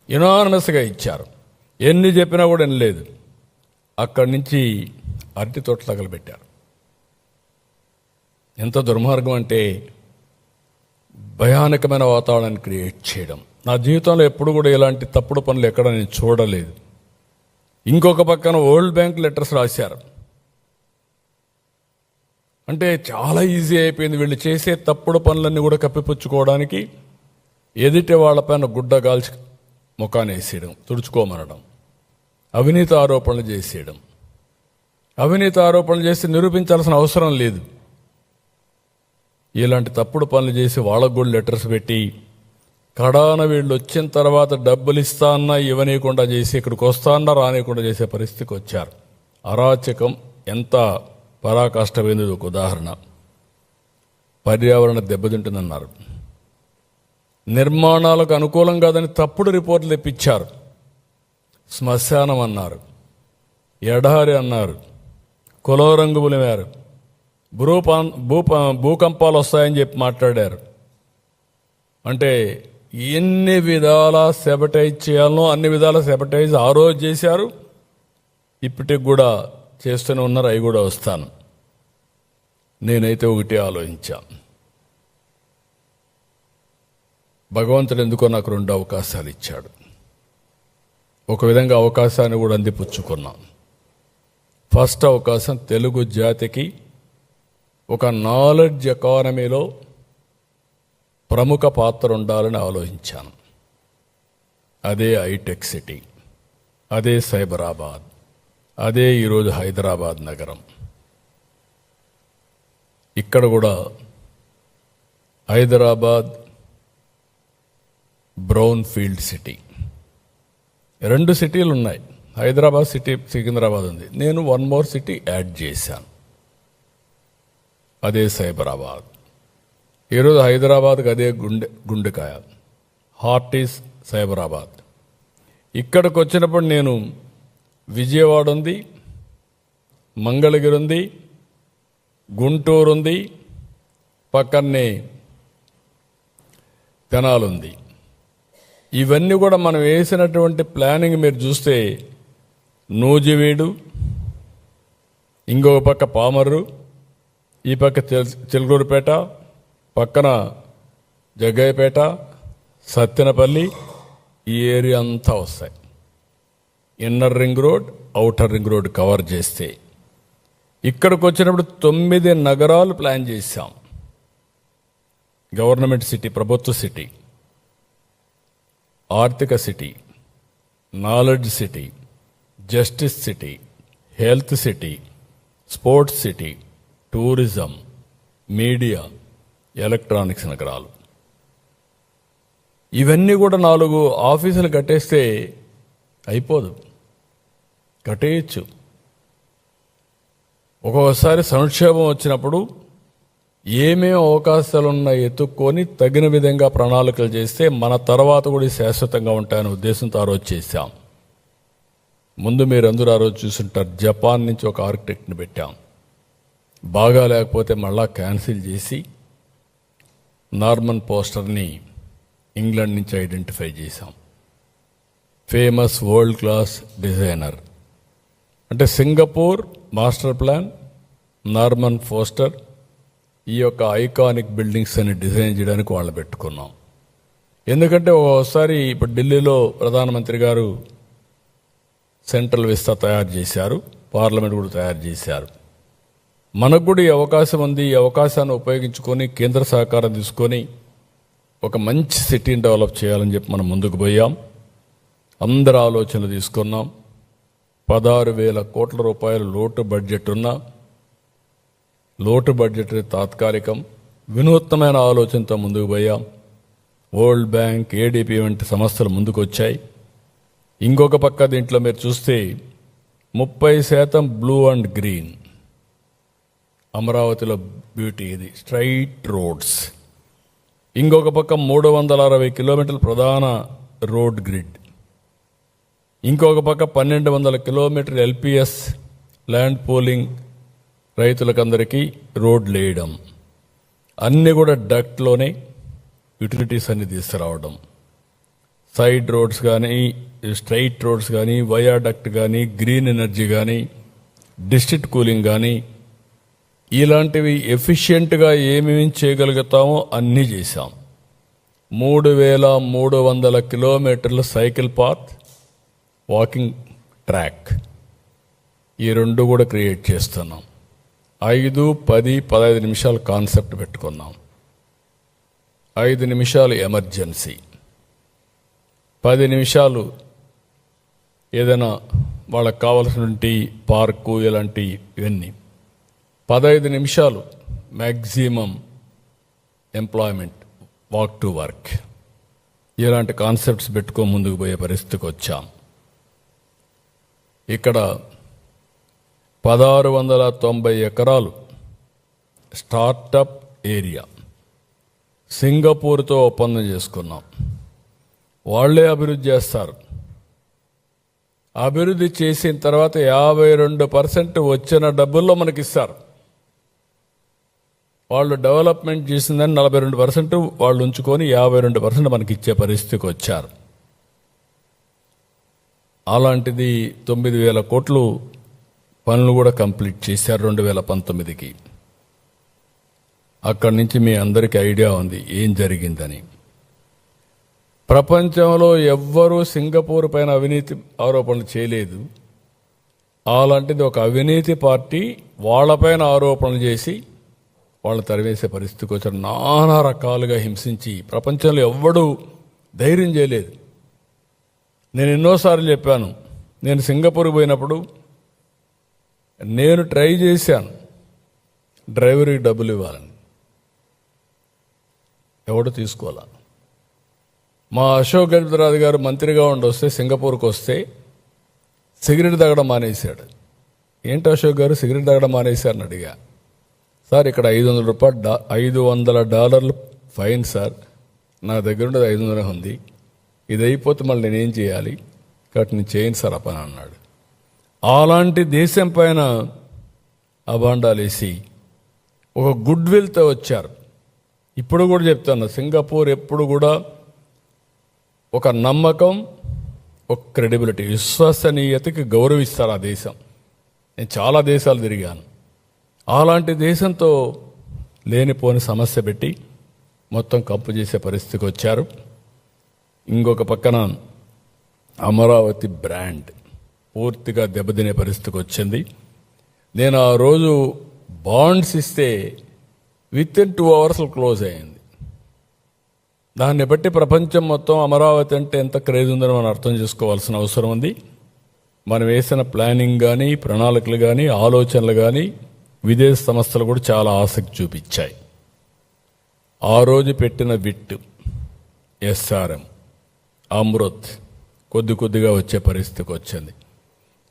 యునానిమస్గా ఇచ్చారు. ఎన్ని చెప్పినా కూడా వినలేదు. అక్కడి నుంచి అరటి తోటలు తగలబెట్టారు. ఎంత దుర్మార్గం అంటే భయానకమైన వాతావరణాన్ని క్రియేట్ చేయడం. నా జీవితంలో ఎప్పుడు కూడా ఇలాంటి తప్పుడు పనులు ఎక్కడ నేను చూడలేదు. ఇంకొక పక్కన వరల్డ్ బ్యాంక్ లెటర్స్ రాశారు. అంటే చాలా ఈజీ అయిపోయింది. వీళ్ళు చేసే తప్పుడు పనులన్నీ కూడా కప్పిపుచ్చుకోవడానికి ఎదుటి వాళ్ళపైన గుడ్డ గాల్చి ముఖాన్ని వేసేయడం, తుడుచుకోమనడం, అవినీతి ఆరోపణలు చేసేయడం. అవినీతి ఆరోపణలు చేసి నిరూపించాల్సిన అవసరం లేదు. ఇలాంటి తప్పుడు పనులు చేసి వాళ్ళకు కూడా లెటర్స్ పెట్టి కడాన వీళ్ళు వచ్చిన తర్వాత డబ్బులు ఇస్తా అన్నా ఇవ్వనీయకుండా చేసి ఇక్కడికి వస్తా అన్నా రానియకుండా చేసే పరిస్థితికి వచ్చారు. అరాచకం ఎంత పరాకాష్టమైంది. ఒక ఉదాహరణ, పర్యావరణ దెబ్బతింటుందన్నారు. నిర్మాణాలకు అనుకూలం కాదని తప్పుడు రిపోర్టులు తెప్పించారు. శ్మశానం అన్నారు, ఎడారి అన్నారు, కులం రంగు పులిమారు, భూకంపాలు వస్తాయని చెప్పి మాట్లాడారు. అంటే ఎన్ని విధాల సెబటైజ్ చేయాలనో అన్ని విధాల సెబటైజ్ ఆ రోజు చేశారు. ఇప్పటికి కూడా చేస్తూనే ఉన్నారు. అవి కూడా వస్తాను. నేనైతే ఒకటే ఆలోచించా, భగవంతుడు ఎందుకో నాకు 2 అవకాశాలు ఇచ్చాడు. ఒక విధంగా అవకాశాన్ని కూడా అందిపుచ్చుకున్నాం. ఫస్ట్ అవకాశం తెలుగు జాతికి ఒక నాలెడ్జ్ ఎకానమీలో ప్రముఖ పాత్ర ఉండాలని ఆలోచించాను. అదే హైటెక్ సిటీ, అదే సైబరాబాద్, అదే ఈరోజు హైదరాబాద్ నగరం. ఇక్కడ కూడా హైదరాబాద్ బ్రౌన్ ఫీల్డ్ సిటీ, 2 సిటీలు ఉన్నాయి. హైదరాబాద్ సిటీ, సికింద్రాబాద్ ఉంది. నేను 1 మోర్ సిటీ యాడ్ చేశాను, అదే సైబరాబాద్. ఈరోజు హైదరాబాద్కి అదే గుండెకాయ, హార్ట్ ఈస్ సైబరాబాద్. ఇక్కడికి వచ్చినప్పుడు నేను విజయవాడ ఉంది, మంగళగిరి ఉంది, గుంటూరు ఉంది, పక్కనే తెనాలి ఉంది. ఇవన్నీ కూడా మనం వేసినటువంటి ప్లానింగ్ మీరు చూస్తే నూజివీడు, ఇంకొక పక్క పామర్రు, ఈ పక్క చిలుకూరుపేట, పక్కన జగ్గయ్యపేట, సత్తెనపల్లి, ఈ ఏరియా అంతా వస్తాయి. Inner ring road, outer ring road cover చేస్తే ఇక్కడికి వచ్చినప్పుడు 9 నగరాలు ప్లాన్ చేశాం. గవర్నమెంట్ సిటీ, ప్రభుత్వ సిటీ, ఆర్థిక city, knowledge city, justice city, health city, sports city, tourism, media, electronics నగరాలు. ఇవన్నీ కూడా 4 ఆఫీసులు కట్టేస్తే అయిపోదు, కట్టేయచ్చు. ఒక్కొక్కసారి సంక్షేమం వచ్చినప్పుడు ఏమేమి అవకాశాలున్నాయి ఎత్తుక్కొని తగిన విధంగా ప్రణాళికలు చేస్తే మన తర్వాత కూడా శాశ్వతంగా ఉంటాయనే ఉద్దేశంతో ఆ రోజు చేశాం. ముందు మీరందరూ ఆ రోజు చూసుంటారు, జపాన్ నుంచి ఒక ఆర్కిటెక్ట్ని పెట్టాం. బాగా లేకపోతే మళ్ళా క్యాన్సిల్ చేసి నార్మన్ పోస్టర్ని ఇంగ్లాండ్ నుంచి ఐడెంటిఫై చేశాం. ఫేమస్ వరల్డ్ క్లాస్ డిజైనర్ అంటే Singapore master plan, Norman poster, ఈ యొక్క ఐకానిక్ బిల్డింగ్స్ అని డిజైన్ చేయడానికి వాళ్ళు పెట్టుకున్నాం. ఎందుకంటే ఒకసారి ఇప్పుడు ఢిల్లీలో ప్రధానమంత్రి గారు సెంట్రల్ విస్తా తయారు చేశారు, పార్లమెంట్ కూడా తయారు చేశారు. మనకు కూడా ఈ అవకాశం ఉంది. ఈ అవకాశాన్ని ఉపయోగించుకొని కేంద్ర సహకారం తీసుకొని ఒక మంచి సిటీని డెవలప్ చేయాలని చెప్పి మనం ముందుకు పోయాం. అందరి ఆలోచనలు తీసుకున్నాం. 16,000 కోట్ల రూపాయలు లోటు బడ్జెట్ ఉన్న లోటు బడ్జెట్ తాత్కాలికం, వినూత్నమైన ఆలోచనతో ముందుకు పోయాం. వరల్డ్ బ్యాంక్, ఏడీపీ వంటి సంస్థలు ముందుకు వచ్చాయి. ఇంకొక పక్క దీంట్లో మీరు చూస్తే 30% బ్లూ అండ్ గ్రీన్, అమరావతిలో బ్యూటీ ఇది, స్ట్రైట్ రోడ్స్. ఇంకొక పక్క 360 కిలోమీటర్ల ప్రధాన రోడ్ గ్రిడ్, ఇంకొక పక్క 1200 కిలోమీటర్ ఎల్పిఎస్ ల్యాండ్ పూలింగ్, రైతులకందరికీ రోడ్లు వేయడం, అన్నీ కూడా డక్ట్లోనే యూటిలిటీస్ అన్ని తీసుకురావడం. సైడ్ రోడ్స్ కానీ, స్ట్రైట్ రోడ్స్ కానీ, వయాడక్ట్ కానీ, గ్రీన్ ఎనర్జీ కానీ, డిస్ట్రిక్ట్ కూలింగ్ కానీ, ఇలాంటివి ఎఫిషియెంట్గా ఏమేమి చేయగలుగుతామో అన్నీ చేశాం. 3,300 కిలోమీటర్ల సైకిల్ పాత్, వాకింగ్ ట్రాక్, ఈ రెండు కూడా క్రియేట్ చేస్తున్నాం. 5, 10, 15 నిమిషాలు కాన్సెప్ట్ పెట్టుకున్నాం. 5 నిమిషాలు ఎమర్జెన్సీ, 10 నిమిషాలు ఏదైనా వాళ్ళకి కావాల్సినటువంటి పార్కు ఇలాంటి ఇవన్నీ, 15 నిమిషాలు maximum employment, walk to work, ఇలాంటి కాన్సెప్ట్స్ పెట్టుకో ముందుకు పోయే పరిస్థితికి వచ్చాం. ఇక్కడ 1690 ఎకరాలు స్టార్టప్ ఏరియా సింగపూర్తో ఒప్పందం చేసుకున్నాం. వాళ్లే అభివృద్ధి చేస్తారు. అభివృద్ధి చేసిన తర్వాత 52% వచ్చిన డబ్బుల్లో మనకిస్తారు. వాళ్ళు డెవలప్మెంట్ చేసిందని 42% వాళ్ళు ఉంచుకొని 52% మనకి ఇచ్చే పరిస్థితికి వచ్చారు. అలాంటిది 9,000 కోట్లు పనులు కూడా కంప్లీట్ చేశారు 2019కి. అక్కడి నుంచి మీ అందరికీ ఐడియా ఉంది ఏం జరిగిందని. ప్రపంచంలో ఎవ్వరూ సింగపూర్ పైన అవినీతి ఆరోపణలు చేయలేదు. అలాంటిది ఒక అవినీతి పార్టీ వాళ్ళపైన ఆరోపణలు చేసి వాళ్ళు తరివేసే పరిస్థితికి వచ్చారు. నానా రకాలుగా హింసించి ప్రపంచంలో ఎవ్వడూ ధైర్యం చేయలేదు. నేను ఎన్నోసార్లు చెప్పాను, నేను సింగపూర్ పోయినప్పుడు నేను ట్రై చేశాను డ్రైవర్కి డబ్బులు ఇవ్వాలని, ఎవడు తీసుకోవాలా. మా అశోక్ గజపతిరాజు గారు మంత్రిగా వస్తే సింగపూర్కి వస్తే సిగరెట్ తాగడం మానేశాడు. ఏంటి అశోక్ గారు సిగరెట్ తాగడం మానేశారని అడిగా. సార్ ఇక్కడ $500 ఫైన్ సార్, నా దగ్గర ఉండేది 500 ఉంది, ఇది అయిపోతే మళ్ళీ నేనేం చేయాలి, కాబట్టి నేను చేయను సార్ అప్పని అన్నాడు. అలాంటి దేశం పైన అబాండాలేసి ఒక గుడ్ విల్తో వచ్చారు. ఇప్పుడు కూడా చెప్తాను, సింగపూర్ ఎప్పుడు కూడా ఒక నమ్మకం, ఒక క్రెడిబిలిటీ, విశ్వసనీయతకి గౌరవిస్తారు ఆ దేశం. నేను చాలా దేశాలు తిరిగాను. అలాంటి దేశంతో లేనిపోని సమస్య పెట్టి మొత్తం కంపు చేసే పరిస్థితికి వచ్చారు. ఇంకొక పక్కన అమరావతి బ్రాండ్ పూర్తిగా దెబ్బతినే పరిస్థితికి వచ్చింది. నేను ఆ రోజు బాండ్స్ ఇస్తే విత్-ఇన్ 2 hours క్లోజ్ అయింది. దాన్ని బట్టి ప్రపంచం మొత్తం అమరావతి అంటే ఎంత క్రేజ్ ఉందని మనం అర్థం చేసుకోవాల్సిన అవసరం ఉంది. మనం వేసిన ప్లానింగ్ కానీ, ప్రణాళికలు కానీ, ఆలోచనలు కానీ విదేశీ సంస్థలు కూడా చాలా ఆసక్తి చూపించాయి. ఆ రోజు పెట్టిన విట్, ఎస్ఆర్ఎం, అమృత్ కొద్ది కొద్దిగా వచ్చే పరిస్థితికి వచ్చింది.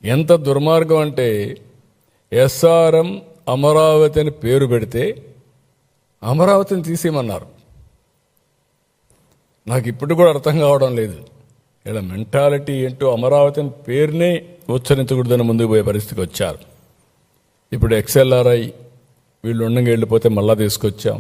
ఎంత దుర్మార్గం అంటే ఎస్ఆర్ఎం అమరావతి అని పేరు పెడితే అమరావతిని తీసేయమన్నారు. నాకు ఇప్పుడు కూడా అర్థం కావడం లేదు. ఇలా మెంటాలిటీ ఏంటో, అమరావతిని పేరునే ఉచ్చరించకూడదని ముందుకు పోయే పరిస్థితికి వచ్చారు. ఇప్పుడు XLRI వీళ్ళు ఉండగా వెళ్ళిపోతే మళ్ళా తీసుకొచ్చాం.